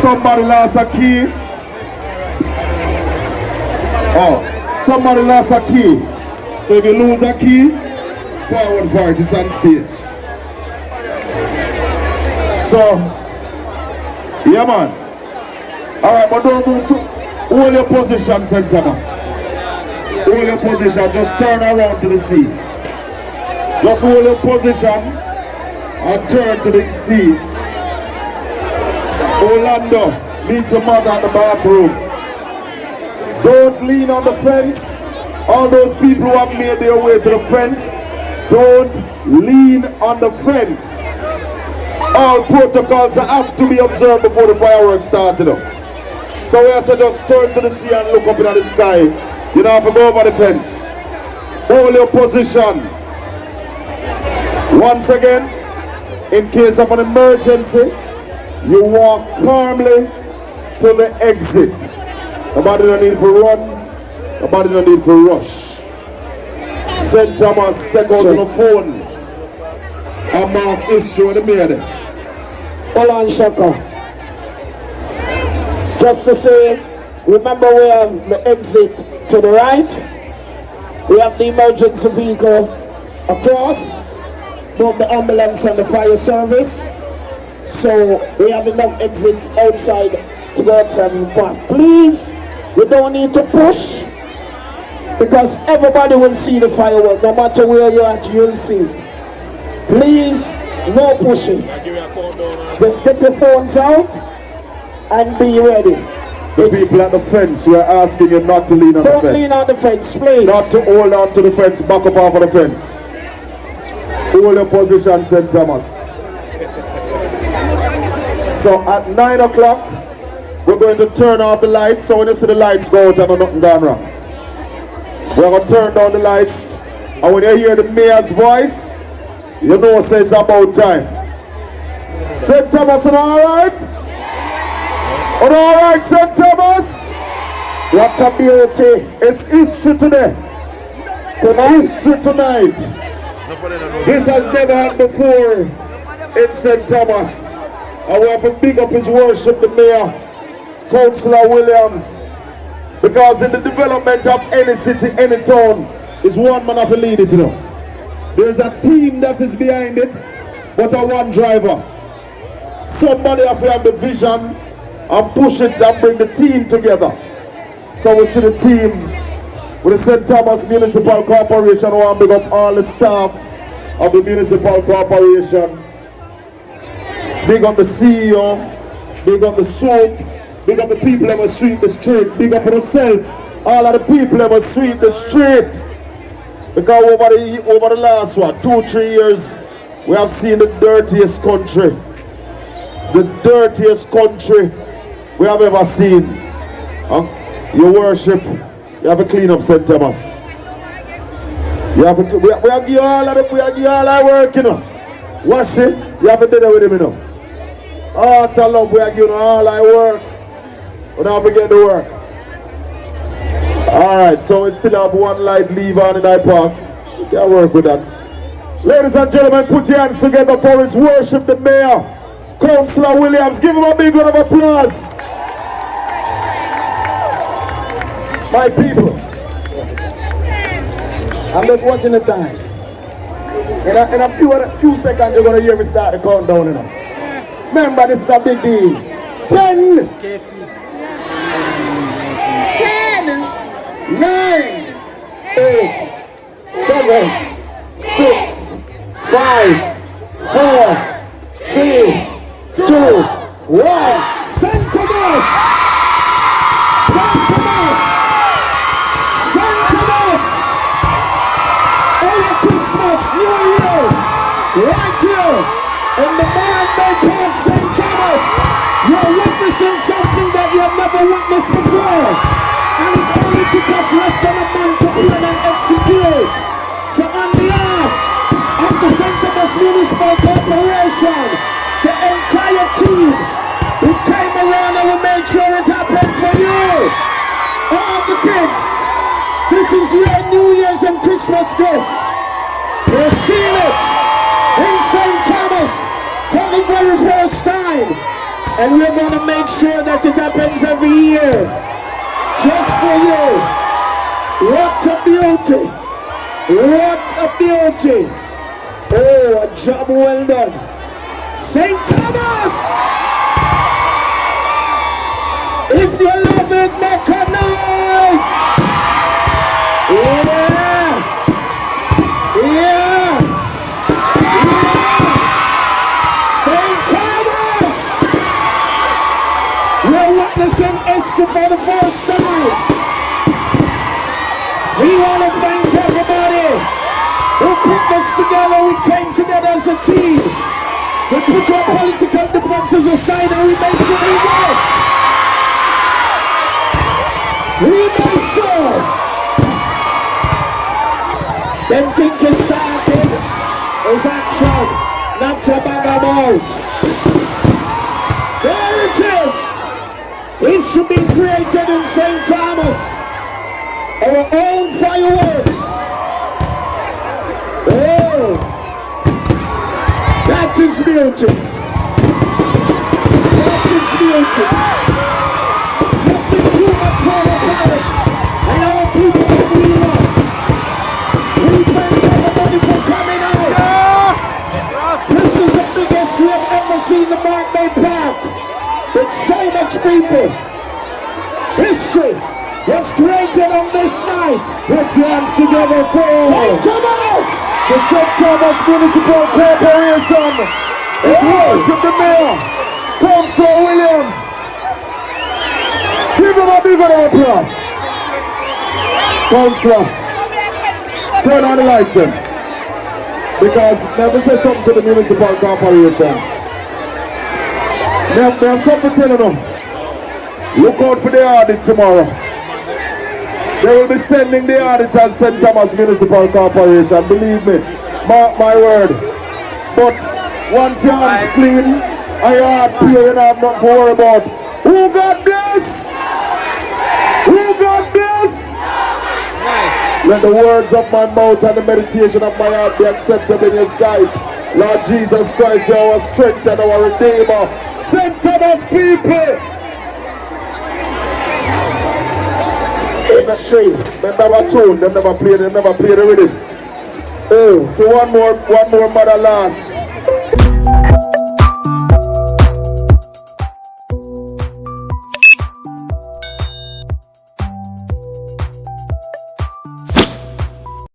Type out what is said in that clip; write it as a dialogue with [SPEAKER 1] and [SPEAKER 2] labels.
[SPEAKER 1] Somebody lost a key. Oh, somebody lost a key. So if you lose a key, forward for it, it's on stage. So, yeah man. Alright, but don't move to hold your position, St. Thomas. Hold your position, just turn around to the sea. Just hold your position and turn to the sea. Orlando, meet your mother at the bathroom. Don't lean on the fence. All those people who have made their way to the fence, don't lean on the fence. All protocols have to be observed before the fireworks start. So we have to just turn to the sea and look up into the sky. You don't have to go over the fence. Hold your position. Once again, in case of an emergency, you walk calmly to the exit. Nobody don't need to run. Nobody don't need to rush. St. Thomas, take out on the phone and mark issue in the mirror.
[SPEAKER 2] Hold on, Shaka. Just to say, remember we have the exit to the right. We have the emergency vehicle across, both the ambulance and the fire service. So we have enough exits outside to go outside and park. Please, we don't need to push because everybody will see the firework. No matter where you're at, you'll see it. Please, no pushing. Just get your phones out and be ready.
[SPEAKER 1] The people at the fence, we are asking you not to lean on the fence.
[SPEAKER 2] Don't lean on the fence, please.
[SPEAKER 1] Not to hold on to the fence, back up off of the fence. Hold your position, St. Thomas. So at 9 o'clock, we're going to turn off the lights. So when you see the lights go out, and nothing gone wrong. We're going to turn down the lights. And when you hear the mayor's voice, you know it says about time. St. Thomas, are all right? Are all right, St. Thomas?
[SPEAKER 2] What a beauty.
[SPEAKER 1] It's history today. History tonight. This has never happened before in St. Thomas. And we have to big up his worship, the mayor, Councillor Williams. Because in the development of any city, any town, is one man have to lead it, you know. There's a team that is behind it, but a one driver. Somebody have to have the vision and push it and bring the team together. So we see the team with the St. Thomas Municipal Corporation. I want to big up all the staff of the Municipal Corporation. Big up the CEO, big up the soap, big up the people that must sweep the street, big up yourself, all of the people that must sweep the street. Because over the last 2-3 years, we have seen the dirtiest country. The dirtiest country we have ever seen. Your worship, you have to clean up St. Thomas. You have to, we have to give all of them, we have to give all our work, you know. Wash it, you have to do that with him, you know. Oh, tell them we are giving all our work. We don't forget the work. Alright, so we still have one light leave on in our park. We can work with that. Ladies and gentlemen, put your hands together for his worship, the mayor, Councillor Williams. Give him a big round of applause.
[SPEAKER 3] My people, I'm just watching the time. In a few seconds, you're going to hear me start the countdown, you know. Remember, this is a big deal. 10, 9, 8, 7, 6, 5, 4, 3, 2, 1. St. Thomas! St. Thomas! St. Thomas! Our Christmas, New Year's, right here in the Modern Day Park, St. Thomas. You're witnessing something that you have never witnessed before. And it only took us less than a month to plan and execute. So on behalf of the St. Thomas Municipal Corporation, the entire team, we came around and we made sure it happened for you. All the kids, this is your New Year's and Christmas gift. You're seeing it in St. Thomas for the very first time.
[SPEAKER 2] And we're going to make sure that it happens every year. Just for you. What a beauty. What a beauty. Oh, a job well done. St. Thomas! If you love it, make a noise! Yeah! Yeah! St. Thomas! We're witnessing history for the first time. We want to thank everybody who put this together. We came together as a team. We put our political differences aside and we made sure we won. We made sure. Them think is started is action, not to bag about. There it is. It's to be created in St. Thomas. Our own fireworks. Oh, that is beauty. That is beauty. Nothing too much for our parish and our people that we love. We thank everybody for coming out. This is the biggest we have ever seen the Mark Day Park with so much people. History was created on this night.
[SPEAKER 1] Put your hands together for
[SPEAKER 2] St. Thomas!
[SPEAKER 1] the St. Thomas Municipal Corporation. It's worship the mayor, Councillor Williams. Give him a big round of applause. Councillor, turn on the lights then. Because never say something to the Municipal Corporation. They have something to tell them. Look out for the audit tomorrow. They will be sending the audit at St. Thomas Municipal Corporation. Believe me, mark my word. But once your hands clean and your heart pure, you don't have nothing to worry about. Who God bless? Who God bless? Nice. Let the words of my mouth and the meditation of my heart be acceptable in your sight. Lord Jesus Christ, you are our strength and our Redeemer. St. Thomas people.
[SPEAKER 2] It's true.
[SPEAKER 1] Remember our tune, they never played the rhythm. Oh, so one more mother last.